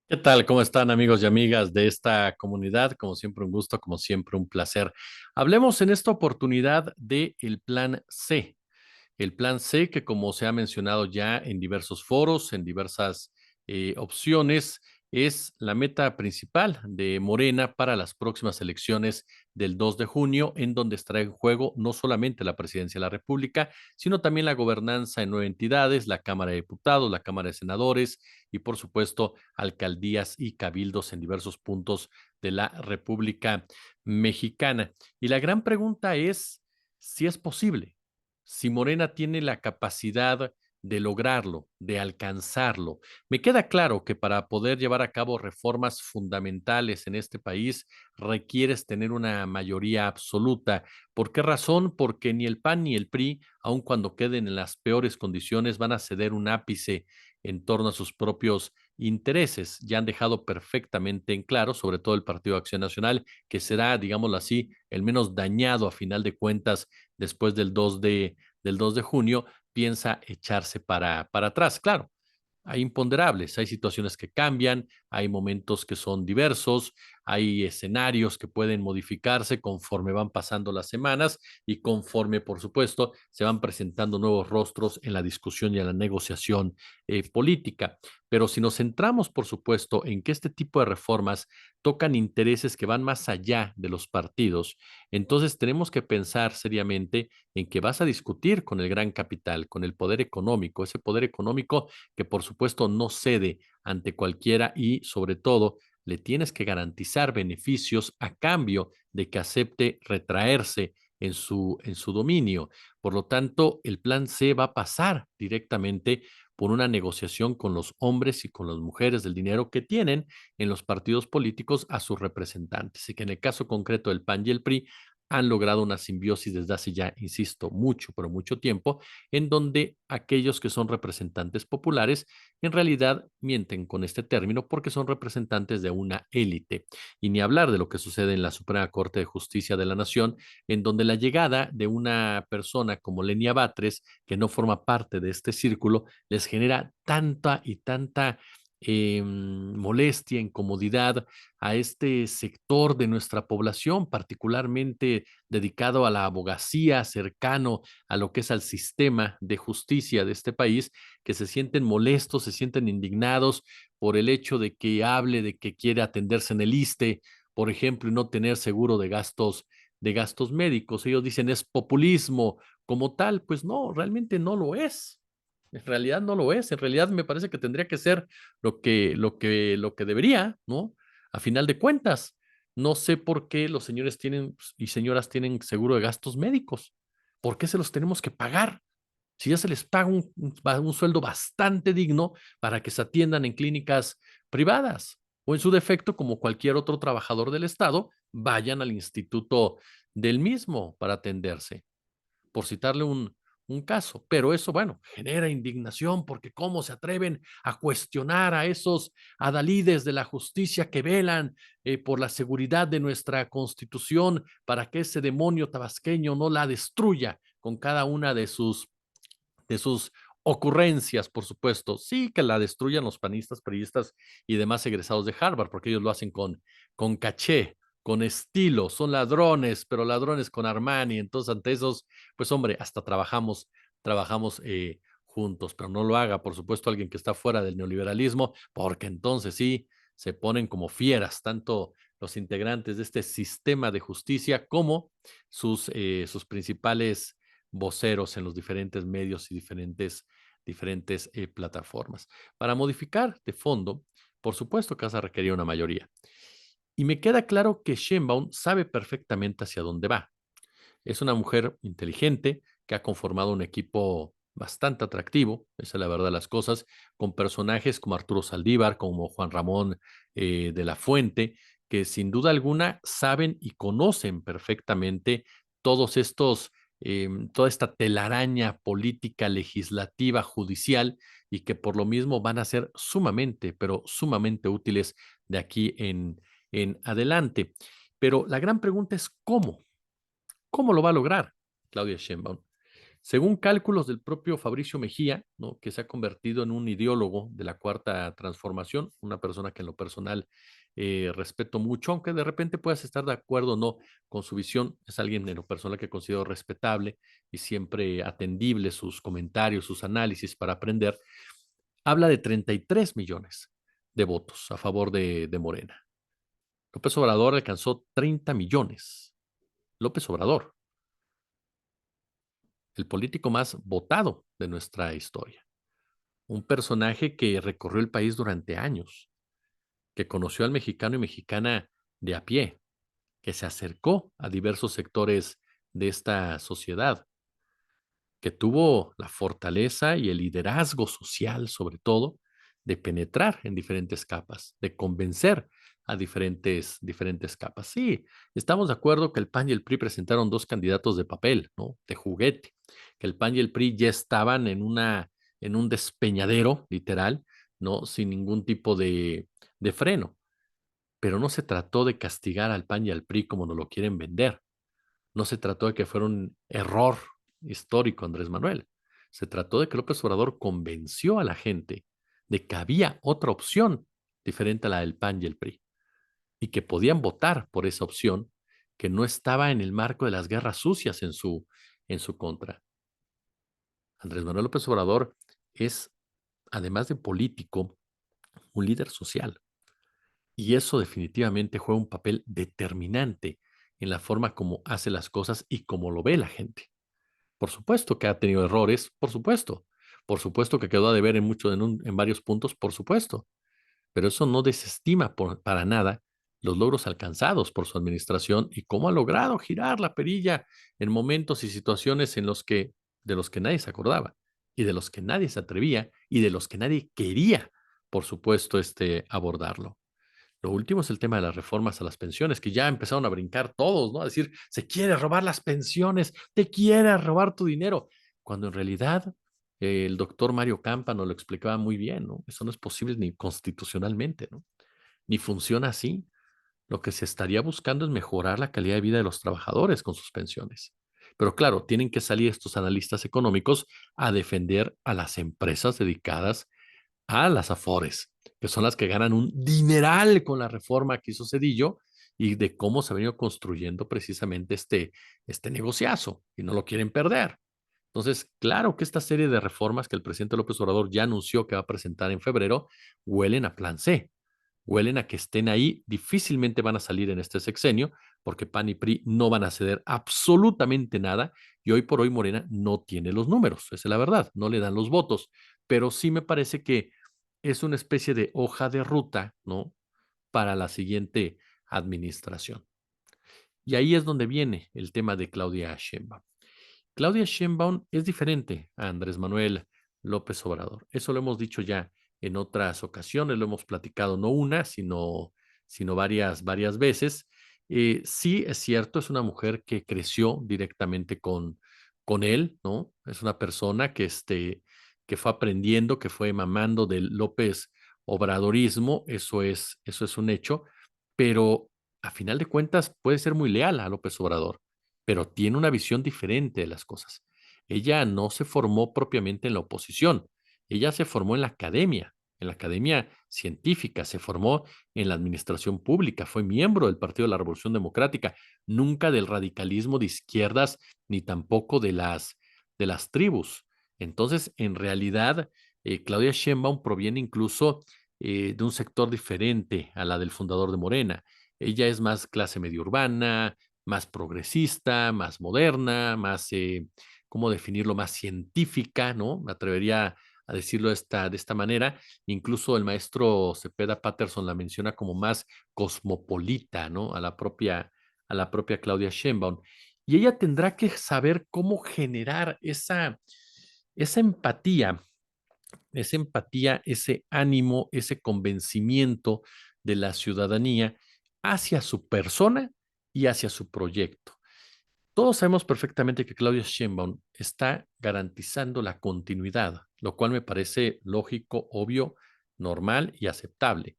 ¿Qué tal? ¿Cómo están amigos y amigas de esta comunidad? Como siempre un gusto, como siempre un placer. Hablemos en esta oportunidad de el Plan C. El Plan C que como se ha mencionado ya en diversos foros, en diversas opciones, es la meta principal de Morena para las próximas elecciones del 2 de junio, en donde estará en juego no solamente la presidencia de la República, sino también la gobernanza en 9 entidades, la Cámara de Diputados, la Cámara de Senadores y, por supuesto, alcaldías y cabildos en diversos puntos de la República Mexicana. Y la gran pregunta es si es posible, si Morena tiene la capacidad de lograrlo, de alcanzarlo. Me queda claro que para poder llevar a cabo reformas fundamentales en este país requieres tener una mayoría absoluta. ¿Por qué razón? Porque ni el PAN ni el PRI, aun cuando queden en las peores condiciones, van a ceder un ápice en torno a sus propios intereses. Ya han dejado perfectamente en claro, sobre todo el Partido de Acción Nacional, que será, digámoslo así, el menos dañado a final de cuentas después del 2 de junio, piensa echarse para atrás. Claro, hay imponderables, hay situaciones que cambian, hay momentos que son diversos, hay escenarios que pueden modificarse conforme van pasando las semanas y conforme, por supuesto, se van presentando nuevos rostros en la discusión y en la negociación política. Pero si nos centramos, por supuesto, en que este tipo de reformas tocan intereses que van más allá de los partidos, entonces tenemos que pensar seriamente en que vas a discutir con el gran capital, con el poder económico, ese poder económico que por supuesto no cede ante cualquiera y sobre todo le tienes que garantizar beneficios a cambio de que acepte retraerse en su dominio. Por lo tanto, el plan C va a pasar directamente por una negociación con los hombres y con las mujeres del dinero que tienen en los partidos políticos a sus representantes. Y que en el caso concreto del PAN y el PRI han logrado una simbiosis desde hace ya, insisto, mucho, pero mucho tiempo, en donde aquellos que son representantes populares en realidad mienten con este término porque son representantes de una élite. Y ni hablar de lo que sucede en la Suprema Corte de Justicia de la Nación, en donde la llegada de una persona como Lenia Batres, que no forma parte de este círculo, les genera tanta y tanta molestia, incomodidad a este sector de nuestra población, particularmente dedicado a la abogacía, cercano a lo que es al sistema de justicia de este país, que se sienten molestos, se sienten indignados por el hecho de que hable de que quiere atenderse en el ISSSTE, por ejemplo, y no tener seguro de gastos médicos. Ellos dicen es populismo como tal, pues no, realmente no lo es. En realidad no lo es. En realidad me parece que tendría que ser lo que debería, ¿no? A final de cuentas, no sé por qué los señores tienen y señoras tienen seguro de gastos médicos. ¿Por qué se los tenemos que pagar? Si ya se les paga un sueldo bastante digno para que se atiendan en clínicas privadas o en su defecto, como cualquier otro trabajador del Estado, vayan al instituto del mismo para atenderse, por citarle un caso. Pero eso, bueno, genera indignación porque cómo se atreven a cuestionar a esos adalides de la justicia que velan por la seguridad de nuestra constitución para que ese demonio tabasqueño no la destruya con cada una de sus ocurrencias, por supuesto. Sí, que la destruyan los panistas, periodistas y demás egresados de Harvard, porque ellos lo hacen con caché, con estilo, son ladrones, pero ladrones con Armani. Entonces, ante esos, pues hombre, hasta trabajamos juntos, pero no lo haga, por supuesto, alguien que está fuera del neoliberalismo, porque entonces sí, se ponen como fieras, tanto los integrantes de este sistema de justicia como sus principales voceros en los diferentes medios y diferentes plataformas. Para modificar de fondo, por supuesto que vas a requerir una mayoría. Y me queda claro que Sheinbaum sabe perfectamente hacia dónde va. Es una mujer inteligente que ha conformado un equipo bastante atractivo, esa es la verdad de las cosas, con personajes como Arturo Saldívar, como Juan Ramón de la Fuente, que sin duda alguna saben y conocen perfectamente todos estos, toda esta telaraña política, legislativa, judicial, y que por lo mismo van a ser sumamente, pero sumamente útiles de aquí en adelante. Pero la gran pregunta es ¿cómo? ¿Cómo lo va a lograr Claudia Sheinbaum? Según cálculos del propio Fabricio Mejía, ¿no?, que se ha convertido en un ideólogo de la Cuarta Transformación, una persona que en lo personal respeto mucho, aunque de repente puedas estar de acuerdo o no con su visión, es alguien en lo personal que considero respetable y siempre atendible sus comentarios, sus análisis para aprender, habla de 33 millones de votos a favor de Morena. López Obrador alcanzó 30 millones. López Obrador, el político más votado de nuestra historia. Un personaje que recorrió el país durante años, que conoció al mexicano y mexicana de a pie, que se acercó a diversos sectores de esta sociedad, que tuvo la fortaleza y el liderazgo social, sobre todo, de penetrar en diferentes capas, de convencer a diferentes capas. Sí, estamos de acuerdo que el PAN y el PRI presentaron dos candidatos de papel, ¿no?, de juguete, que el PAN y el PRI ya estaban en un despeñadero, literal, ¿no?, sin ningún tipo de freno. Pero no se trató de castigar al PAN y al PRI como nos lo quieren vender. No se trató de que fuera un error histórico, Andrés Manuel. Se trató de que López Obrador convenció a la gente de que había otra opción diferente a la del PAN y el PRI, y que podían votar por esa opción que no estaba en el marco de las guerras sucias en su contra. Andrés Manuel López Obrador es, además de político, un líder social. Y eso definitivamente juega un papel determinante en la forma como hace las cosas y cómo lo ve la gente. Por supuesto que ha tenido errores, por supuesto. Por supuesto que quedó a deber en varios puntos, por supuesto. Pero eso no desestima para nada los logros alcanzados por su administración y cómo ha logrado girar la perilla en momentos y situaciones de los que nadie se acordaba y de los que nadie se atrevía y de los que nadie quería, por supuesto, abordarlo. Lo último es el tema de las reformas a las pensiones, que ya empezaron a brincar todos, ¿no? A decir, se quiere robar las pensiones, te quiere robar tu dinero, cuando en realidad el doctor Mario Campa nos lo explicaba muy bien, ¿no? Eso no es posible ni constitucionalmente, ¿no? Ni funciona así. Lo que se estaría buscando es mejorar la calidad de vida de los trabajadores con sus pensiones. Pero claro, tienen que salir estos analistas económicos a defender a las empresas dedicadas a las Afores, que son las que ganan un dineral con la reforma que hizo Cedillo y de cómo se ha venido construyendo precisamente este negociazo y no lo quieren perder. Entonces, claro que esta serie de reformas que el presidente López Obrador ya anunció que va a presentar en febrero huelen a plan C, huelen a que estén ahí, difícilmente van a salir en este sexenio, porque PAN y PRI no van a ceder absolutamente nada, y hoy por hoy Morena no tiene los números, esa es la verdad, no le dan los votos, pero sí me parece que es una especie de hoja de ruta, ¿no?, para la siguiente administración. Y ahí es donde viene el tema de Claudia Sheinbaum. Claudia Sheinbaum es diferente a Andrés Manuel López Obrador. Eso lo hemos dicho ya en otras ocasiones, lo hemos platicado no una, sino varias veces. Sí, es cierto, es una mujer que creció directamente con él, ¿no? Es una persona que fue aprendiendo, que fue mamando del López Obradorismo, eso es un hecho, pero a final de cuentas puede ser muy leal a López Obrador, pero tiene una visión diferente de las cosas. Ella no se formó propiamente en la oposición, ella se formó en la academia científica, se formó en la administración pública, fue miembro del Partido de la Revolución Democrática, nunca del radicalismo de izquierdas ni tampoco de las tribus. Entonces, en realidad, Claudia Sheinbaum proviene incluso de un sector diferente a la del fundador de Morena. Ella es más clase media urbana, más progresista, más moderna, más, ¿cómo definirlo? Más científica, ¿no? Me atrevería a decirlo de esta manera. Incluso el maestro Cepeda Patterson la menciona como más cosmopolita, ¿no? A la propia Claudia Sheinbaum. Y ella tendrá que saber cómo generar esa empatía, ese ánimo, ese convencimiento de la ciudadanía hacia su persona y hacia su proyecto. Todos sabemos perfectamente que Claudia Sheinbaum está garantizando la continuidad, lo cual me parece lógico, obvio, normal y aceptable.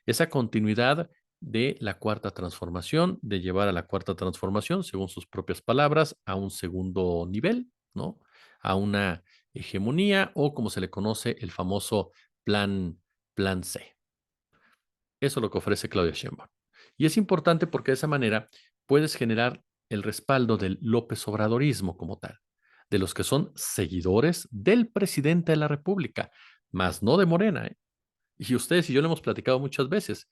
Esa continuidad de la cuarta transformación, de llevar a la cuarta transformación, según sus propias palabras, a un segundo nivel, ¿no? a una hegemonía o como se le conoce el famoso plan C. Eso es lo que ofrece Claudia Sheinbaum. Y es importante porque de esa manera puedes generar el respaldo del López Obradorismo como tal, de los que son seguidores del presidente de la República, más no de Morena, ¿eh? Y ustedes y yo lo hemos platicado muchas veces.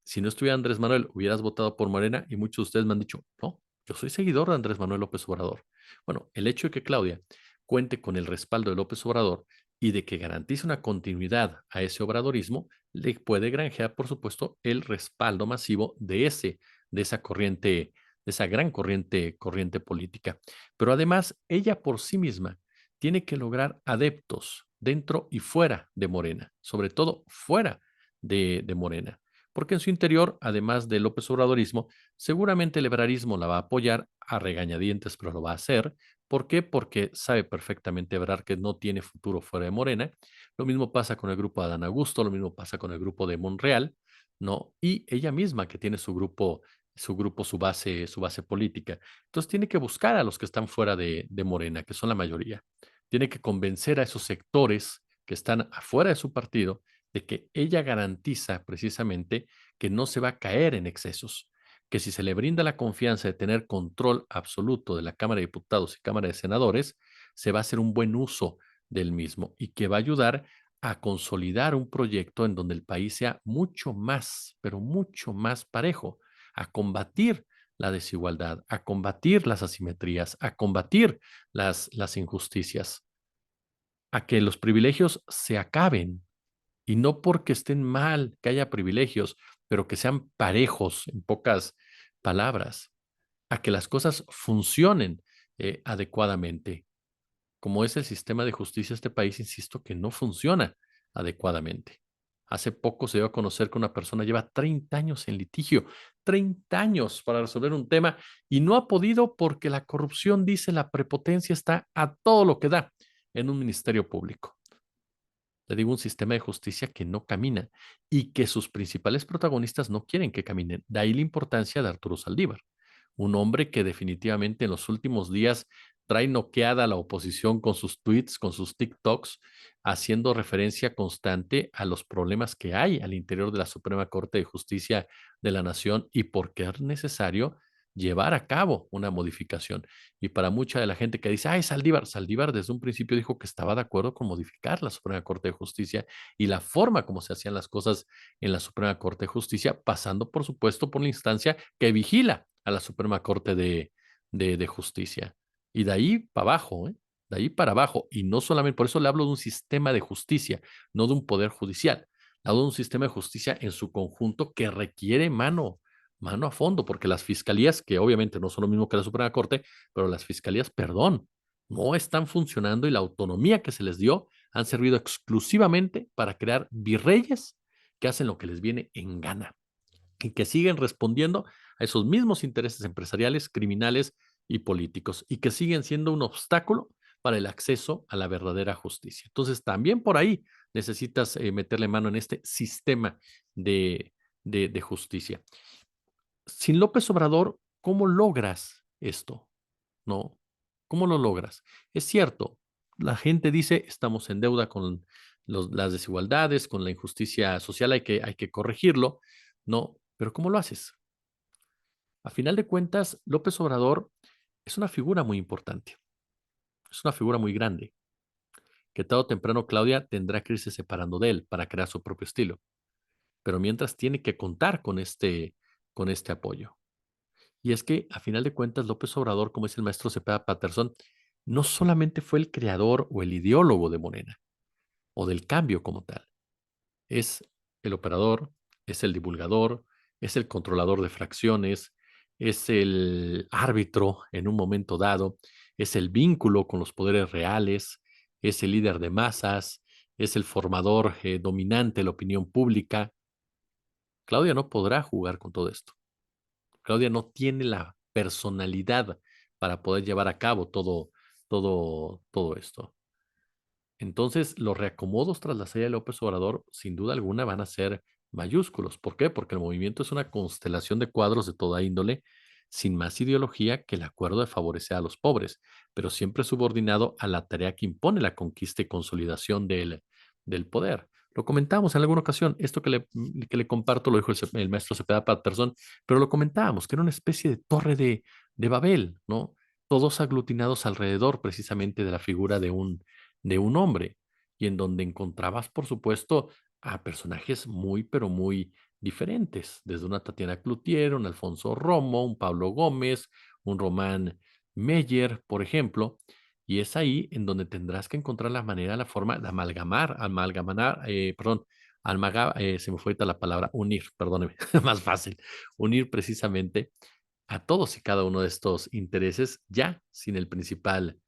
Si no estuviera Andrés Manuel, hubieras votado por Morena y muchos de ustedes me han dicho, no, yo soy seguidor de Andrés Manuel López Obrador. Bueno, el hecho de que Claudia cuente con el respaldo de López Obrador y de que garantice una continuidad a ese obradorismo, le puede granjear, por supuesto, el respaldo masivo de esa corriente, de esa gran corriente política. Pero además, ella por sí misma tiene que lograr adeptos dentro y fuera de Morena, sobre todo fuera de Morena, porque en su interior, además del López Obradorismo, seguramente el ebrarismo la va a apoyar a regañadientes, pero lo va a hacer. ¿Por qué? Porque sabe perfectamente Ebrard que no tiene futuro fuera de Morena. Lo mismo pasa con el grupo de Adán Augusto, lo mismo pasa con el grupo de Monreal, ¿no? Y ella misma que tiene su base política. Entonces tiene que buscar a los que están fuera de Morena, que son la mayoría. Tiene que convencer a esos sectores que están afuera de su partido de que ella garantiza precisamente que no se va a caer en excesos, que si se le brinda la confianza de tener control absoluto de la Cámara de Diputados y Cámara de Senadores, se va a hacer un buen uso del mismo y que va a ayudar a consolidar un proyecto en donde el país sea mucho más, pero mucho más parejo, a combatir la desigualdad, a combatir las asimetrías, a combatir las injusticias, a que los privilegios se acaben y no porque estén mal que haya privilegios, pero que sean parejos, en pocas palabras, a que las cosas funcionen adecuadamente. Como es el sistema de justicia de este país, insisto, que no funciona adecuadamente. Hace poco se dio a conocer que una persona lleva 30 años en litigio, 30 años para resolver un tema y no ha podido porque la corrupción, dice, la prepotencia está a todo lo que da en un ministerio público. Le digo, un sistema de justicia que no camina y que sus principales protagonistas no quieren que caminen. De ahí la importancia de Arturo Saldívar, un hombre que definitivamente en los últimos días trae noqueada a la oposición con sus tweets, con sus TikToks, haciendo referencia constante a los problemas que hay al interior de la Suprema Corte de Justicia de la Nación y por qué es necesario llevar a cabo una modificación. Y para mucha de la gente que dice, ay, Saldívar desde un principio dijo que estaba de acuerdo con modificar la Suprema Corte de Justicia y la forma como se hacían las cosas en la Suprema Corte de Justicia, pasando, por supuesto, por la instancia que vigila a la Suprema Corte de Justicia. Y de ahí para abajo, ¿eh? De ahí para abajo. Y no solamente, por eso le hablo de un sistema de justicia, no de un poder judicial. Le hablo de un sistema de justicia en su conjunto que requiere mano a fondo, porque las fiscalías, que obviamente no son lo mismo que la Suprema Corte, pero las fiscalías, perdón, no están funcionando y la autonomía que se les dio han servido exclusivamente para crear virreyes que hacen lo que les viene en gana y que siguen respondiendo a esos mismos intereses empresariales, criminales y políticos y que siguen siendo un obstáculo para el acceso a la verdadera justicia. Entonces, también por ahí necesitas meterle mano en este sistema de, de justicia. Sin López Obrador, ¿cómo logras esto? ¿No? ¿Cómo lo logras? Es cierto, la gente dice, estamos en deuda con las desigualdades, con la injusticia social, hay que corregirlo, ¿no? Pero ¿cómo lo haces? A final de cuentas, López Obrador es una figura muy importante, es una figura muy grande, que tarde o temprano Claudia tendrá que irse separando de él para crear su propio estilo, pero mientras tiene que contar con este apoyo. Y es que, a final de cuentas, López Obrador, como es el maestro Cepeda Patterson, no solamente fue el creador o el ideólogo de Morena, o del cambio como tal. Es el operador, es el divulgador, es el controlador de fracciones, es el árbitro en un momento dado, es el vínculo con los poderes reales, es el líder de masas, es el formador dominante de la opinión pública. Claudia no podrá jugar con todo esto. Claudia no tiene la personalidad para poder llevar a cabo todo esto. Entonces, los reacomodos tras la salida de López Obrador, sin duda alguna, van a ser mayúsculos. ¿Por qué? Porque el movimiento es una constelación de cuadros de toda índole. sin más ideología que el acuerdo de favorecer a los pobres, pero siempre subordinado a la tarea que impone la conquista y consolidación del poder. Lo comentamos en alguna ocasión, esto que le comparto lo dijo el maestro Cepeda Patterson, pero lo comentábamos, que era una especie de torre de Babel, ¿no? Todos aglutinados alrededor precisamente de la figura de un hombre, y en donde encontrabas, por supuesto, a personajes muy, pero muy diferentes, desde una Tatiana Cloutier, un Alfonso Romo, un Pablo Gómez, un Román Meyer, por ejemplo, y es ahí en donde tendrás que encontrar la manera, la forma de se me fue ahorita la palabra, unir, perdóneme, más fácil, unir precisamente a todos y cada uno de estos intereses ya sin el principal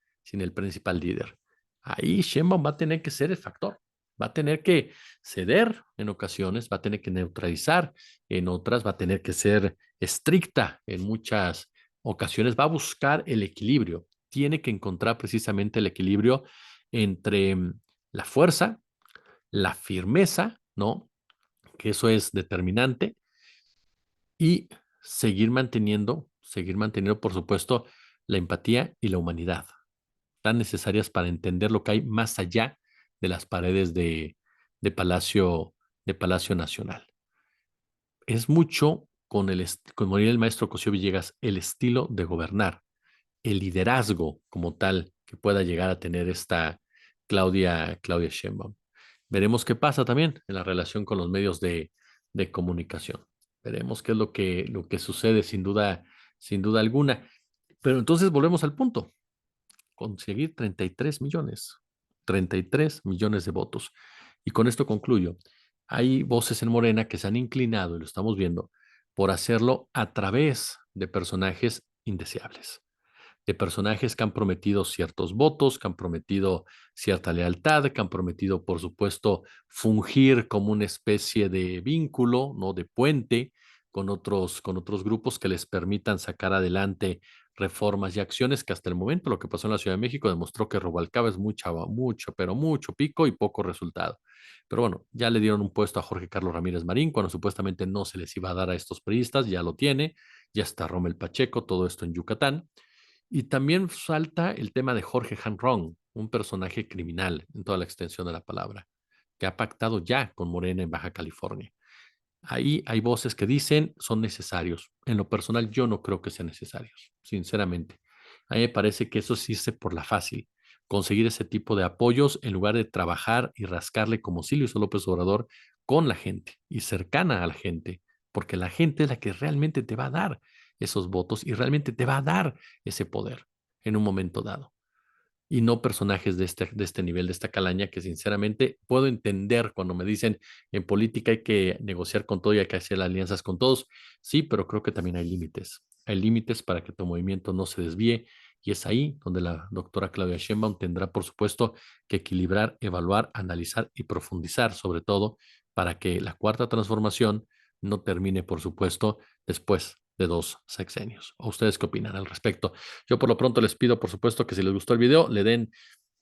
líder. Ahí Sheinbaum va a tener que ser el factor, va a tener que ceder en ocasiones, va a tener que neutralizar en otras, va a tener que ser estricta en muchas ocasiones, va a buscar el equilibrio, tiene que encontrar precisamente el equilibrio entre la fuerza, la firmeza, ¿no? Que eso es determinante, y seguir manteniendo, por supuesto, la empatía y la humanidad, tan necesarias para entender lo que hay más allá de las paredes de Palacio, de Palacio Nacional. Es mucho como diría el maestro Cosío Villegas, el estilo de gobernar, el liderazgo como tal que pueda llegar a tener esta Claudia Sheinbaum. Veremos qué pasa también en la relación con los medios de comunicación. Veremos qué es lo que sucede sin duda alguna. Pero entonces volvemos al punto, conseguir 33 millones de votos. Y con esto concluyo. Hay voces en Morena que se han inclinado, y lo estamos viendo, por hacerlo a través de personajes indeseables, de personajes que han prometido ciertos votos, que han prometido cierta lealtad, que han prometido, por supuesto, fungir como una especie de vínculo, ¿no? De puente con otros grupos que les permitan sacar adelante reformas y acciones que hasta el momento lo que pasó en la Ciudad de México demostró que Rubalcaba es mucho, pero mucho pico y poco resultado. Pero bueno, ya le dieron un puesto a Jorge Carlos Ramírez Marín cuando supuestamente no se les iba a dar a estos priistas, ya lo tiene, ya está Rommel Pacheco, todo esto en Yucatán. Y también salta el tema de Jorge Han Rong, un personaje criminal en toda la extensión de la palabra, que ha pactado ya con Morena en Baja California. Ahí hay voces que dicen son necesarios. En lo personal, yo no creo que sean necesarios, sinceramente. A mí me parece que eso es irse por la fácil, conseguir ese tipo de apoyos en lugar de trabajar y rascarle como sí lo hizo López Obrador con la gente y cercana a la gente, porque la gente es la que realmente te va a dar esos votos y realmente te va a dar ese poder en un momento dado, y no personajes de este nivel, de esta calaña, que sinceramente puedo entender cuando me dicen en política hay que negociar con todo y hay que hacer alianzas con todos. Sí, pero creo que también hay límites. Hay límites para que tu movimiento no se desvíe, y es ahí donde la doctora Claudia Sheinbaum tendrá, por supuesto, que equilibrar, evaluar, analizar y profundizar, sobre todo para que la cuarta transformación no termine, por supuesto, después de 2 sexenios. ¿O ustedes qué opinan al respecto? Yo por lo pronto les pido, por supuesto, que si les gustó el video, le den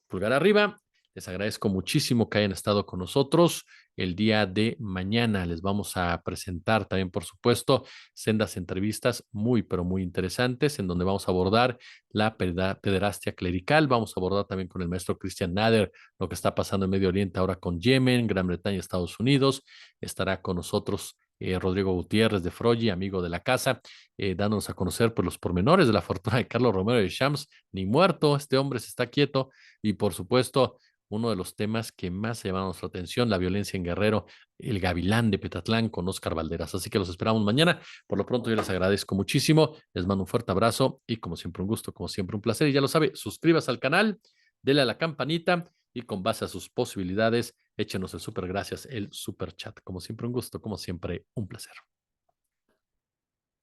pulgar arriba. Les agradezco muchísimo que hayan estado con nosotros. El día de mañana les vamos a presentar también, por supuesto, sendas entrevistas muy, pero muy interesantes, en donde vamos a abordar la pederastia clerical. Vamos a abordar también con el maestro Christian Nader lo que está pasando en Medio Oriente ahora con Yemen, Gran Bretaña y Estados Unidos. Estará con nosotros Rodrigo Gutiérrez de Frogi, amigo de la casa, dándonos a conocer por los pormenores de la fortuna de Carlos Romero de Shams. Ni muerto, este hombre se está quieto. Y por supuesto, uno de los temas que más se llama nuestra atención, la violencia en Guerrero, el Gavilán de Petatlán con Oscar Valderas. Así que los esperamos mañana. Por lo pronto, yo les agradezco muchísimo. Les mando un fuerte abrazo y como siempre un gusto, como siempre un placer. Y ya lo sabe, suscríbase al canal, dele a la campanita y con base a sus posibilidades, échenos el super gracias, el super chat. Como siempre un gusto, como siempre un placer.